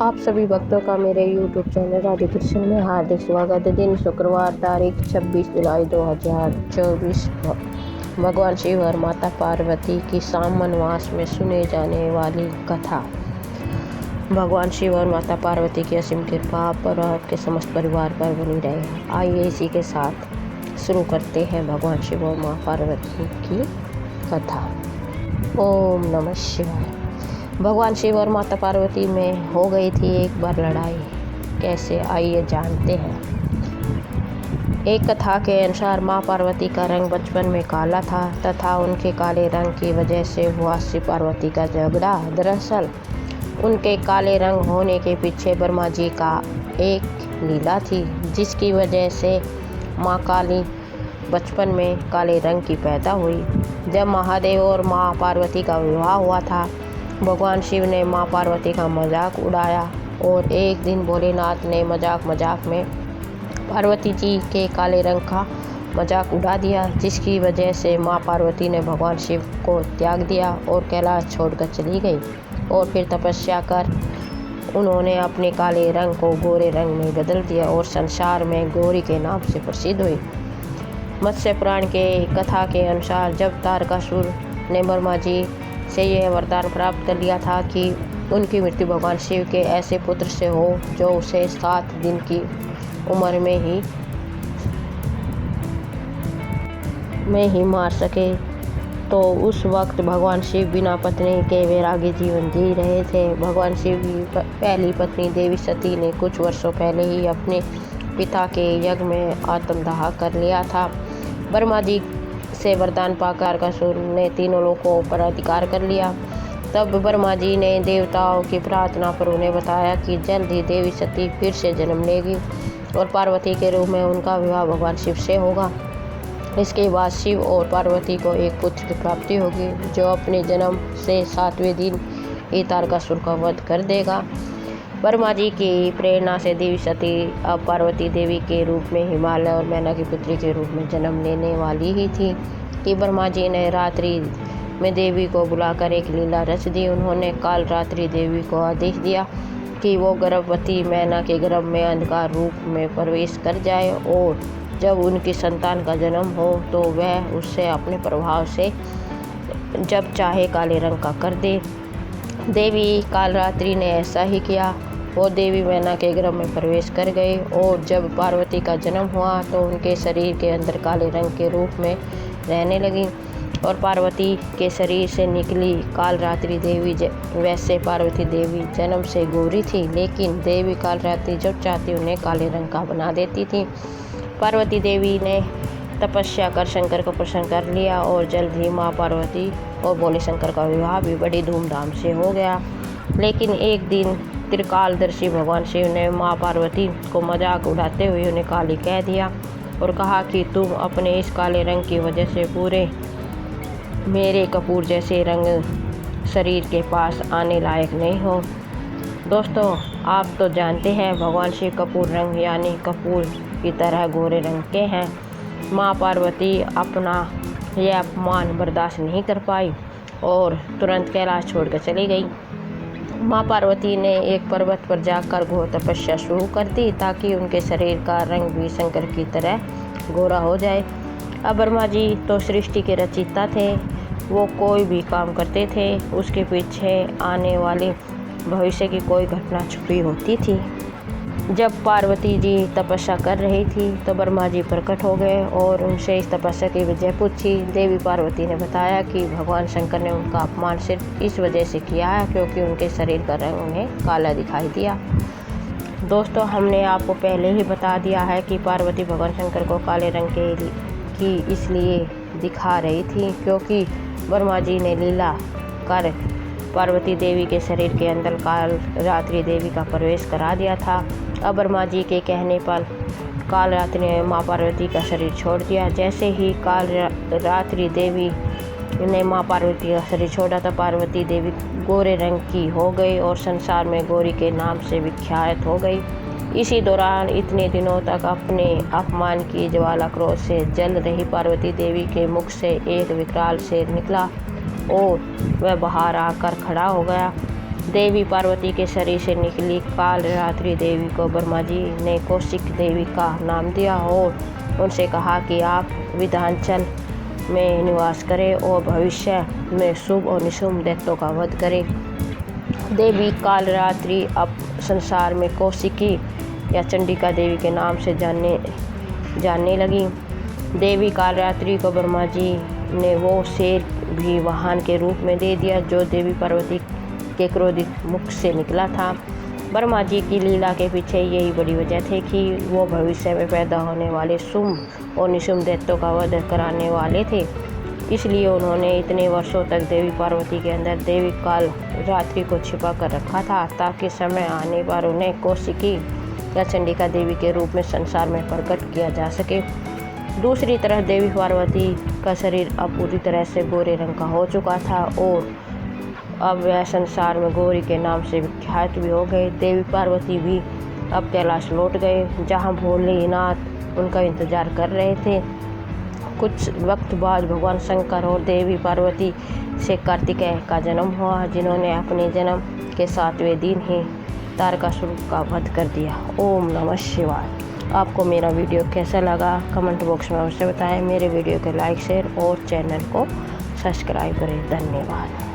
आप सभी भक्तों का मेरे YouTube चैनल राधे कृष्ण में हार्दिक स्वागत है। दिन शुक्रवार तारीख 26 जुलाई 2024। भगवान शिव और माता पार्वती की शाम वनवास में सुने जाने वाली कथा। भगवान शिव और माता पार्वती की असीम कृपा आप और आपके समस्त परिवार पर बनी रहे। आइए इसी के साथ शुरू करते हैं भगवान शिव और माँ पार्वती की कथा। ओम नमः शिवाय। भगवान शिव और माता पार्वती में हो गई थी एक बार लड़ाई। कैसे, आइए जानते हैं। एक कथा के अनुसार माँ पार्वती का रंग बचपन में काला था तथा उनके काले रंग की वजह से हुआ शिव पार्वती का झगड़ा। दरअसल उनके काले रंग होने के पीछे ब्रह्मा जी का एक लीला थी, जिसकी वजह से माँ काली बचपन में काले रंग की पैदा हुई। जब महादेव और माँ पार्वती का विवाह हुआ था, भगवान शिव ने माँ पार्वती का मजाक उड़ाया और एक दिन भोलेनाथ ने मजाक में पार्वती जी के काले रंग का मजाक उड़ा दिया, जिसकी वजह से माँ पार्वती ने भगवान शिव को त्याग दिया और कैलाश छोड़कर चली गई। और फिर तपस्या कर उन्होंने अपने काले रंग को गोरे रंग में बदल दिया और संसार में गौरी के नाम से प्रसिद्ध हुई। मत्स्य पुराण के कथा के अनुसार जब तारकासुर ने ब्रह्मा जी से यह वरदान प्राप्त कर लिया था कि उनकी मृत्यु भगवान शिव के ऐसे पुत्र से हो जो उसे 7 दिन की उम्र में ही मार सके, तो उस वक्त भगवान शिव बिना पत्नी के वैरागी जीवन जी रहे थे। भगवान शिव की पहली पत्नी देवी सती ने कुछ वर्षों पहले ही अपने पिता के यज्ञ में आत्मदाह कर लिया था। ब्रह्मा जी से वरदान पाकर तारकासुर ने तीनों लोकों पर अधिकार कर लिया। तब ब्रह्मा जी ने देवताओं की प्रार्थना पर उन्हें बताया कि जल्द ही देवी सती फिर से जन्म लेगी और पार्वती के रूप में उनका विवाह भगवान शिव से होगा। इसके बाद शिव और पार्वती को एक पुत्र की प्राप्ति होगी, जो अपने जन्म से 7वें दिन ही तारकासुर का वध कर देगा। ब्रह्मा जी की प्रेरणा से देवी सती अब पार्वती देवी के रूप में हिमालय और मैना की पुत्री के रूप में जन्म लेने वाली ही थी कि ब्रह्मा जी ने रात्रि में देवी को बुलाकर एक लीला रच दी। उन्होंने काल रात्रि देवी को आदेश दिया कि वो गर्भवती मैना के गर्भ में अंधकार रूप में प्रवेश कर जाए और जब उनकी संतान का जन्म हो तो वह उससे अपने प्रभाव से जब चाहे काले रंग का कर दे। देवी कालरात्रि ने ऐसा ही किया। वो देवी मैना के गर्भ में प्रवेश कर गई और जब पार्वती का जन्म हुआ तो उनके शरीर के अंदर काले रंग के रूप में रहने लगी और पार्वती के शरीर से निकली कालरात्रि देवी। वैसे पार्वती देवी जन्म से गोरी थी, लेकिन देवी कालरात्रि जब चाहती उन्हें काले रंग का बना देती थी। पार्वती देवी ने तपस्या कर शंकर को प्रसन्न कर लिया और जल्द ही माँ पार्वती और भोले शंकर का विवाह भी बड़ी धूमधाम से हो गया। लेकिन एक दिन त्रिकालदर्शी भगवान शिव ने माँ पार्वती को मजाक उड़ाते हुए उन्हें काली कह दिया और कहा कि तुम अपने इस काले रंग की वजह से पूरे मेरे कपूर जैसे रंग शरीर के पास आने लायक नहीं हो। दोस्तों, आप तो जानते हैं भगवान शिव कपूर रंग यानी कपूर की तरह गोरे रंग के हैं। माँ पार्वती अपना यह अपमान बर्दाश्त नहीं कर पाई और तुरंत कैलाश छोड़कर चली गई। माँ पार्वती ने एक पर्वत पर जाकर घोर तपस्या शुरू कर दी ताकि उनके शरीर का रंग भी शंकर की तरह गोरा हो जाए। अब ब्रह्मा जी तो सृष्टि के रचयिता थे। वो कोई भी काम करते थे, उसके पीछे आने वाले भविष्य की कोई घटना छुपी होती थी। जब पार्वती जी तपस्या कर रही थी तो ब्रह्मा जी प्रकट हो गए और उनसे इस तपस्या की वजह पूछी। देवी पार्वती ने बताया कि भगवान शंकर ने उनका अपमान सिर्फ इस वजह से किया है क्योंकि उनके शरीर का रंग उन्हें काला दिखाई दिया। दोस्तों, हमने आपको पहले ही बता दिया है कि पार्वती भगवान शंकर को काले रंग की इसलिए दिखा रही थी क्योंकि ब्रह्मा जी ने लीला कर पार्वती देवी के शरीर के अंदर काल रात्रि देवी का प्रवेश करा दिया था। अब ब्रह्मा जी के कहने पर काल रात्रि ने माँ पार्वती का शरीर छोड़ दिया। जैसे ही काल रात्रि देवी ने माँ पार्वती का शरीर छोड़ा तो पार्वती देवी गोरे रंग की हो गई और संसार में गौरी के नाम से विख्यात हो गई। इसी दौरान इतने दिनों तक अपने अपमान की ज्वाला क्रोध से जल रही पार्वती देवी के मुख से एक विकराल शेर निकला और वह बाहर आकर खड़ा हो गया। देवी पार्वती के शरीर से निकली कालरात्रि देवी को ब्रह्मा जी ने कौशिक देवी का नाम दिया और उनसे कहा कि आप विंध्याचल में निवास करें और भविष्य में शुभ और निशुभ दैत्यों का वध करें। देवी कालरात्रि अब संसार में कौशिकी या चंडिका देवी के नाम से जानने लगी। देवी कालरात्रि को ब्रह्मा जी ने वो शेर भी वाहन के रूप में दे दिया जो देवी पार्वती के क्रोधित मुख से निकला था। ब्रह्मा जी की लीला के पीछे यही बड़ी वजह थी कि वो भविष्य में पैदा होने वाले शुभ और निशुभ दैत्यों का वध कराने वाले थे। इसलिए उन्होंने इतने वर्षों तक देवी पार्वती के अंदर देवी कालरात्रि को छिपा कर रखा था ताकि समय आने पर उन्हें कौशिकी या चंडिका देवी के रूप में संसार में प्रकट किया जा सके। दूसरी तरफ देवी पार्वती का शरीर अब पूरी तरह से गोरे रंग का हो चुका था और अब वह संसार में गौरी के नाम से विख्यात भी हो गए। देवी पार्वती भी अब कैलाश लौट गए जहां भोलेनाथ उनका इंतजार कर रहे थे। कुछ वक्त बाद भगवान शंकर और देवी पार्वती से कार्तिकेय का जन्म हुआ जिन्होंने अपने जन्म के 7वें दिन ही तारकासुर का वध कर दिया। ओम नमः शिवाय। आपको मेरा वीडियो कैसा लगा कमेंट बॉक्स में अवश्य बताएं। मेरे वीडियो को लाइक शेयर और चैनल को सब्सक्राइब करें। धन्यवाद।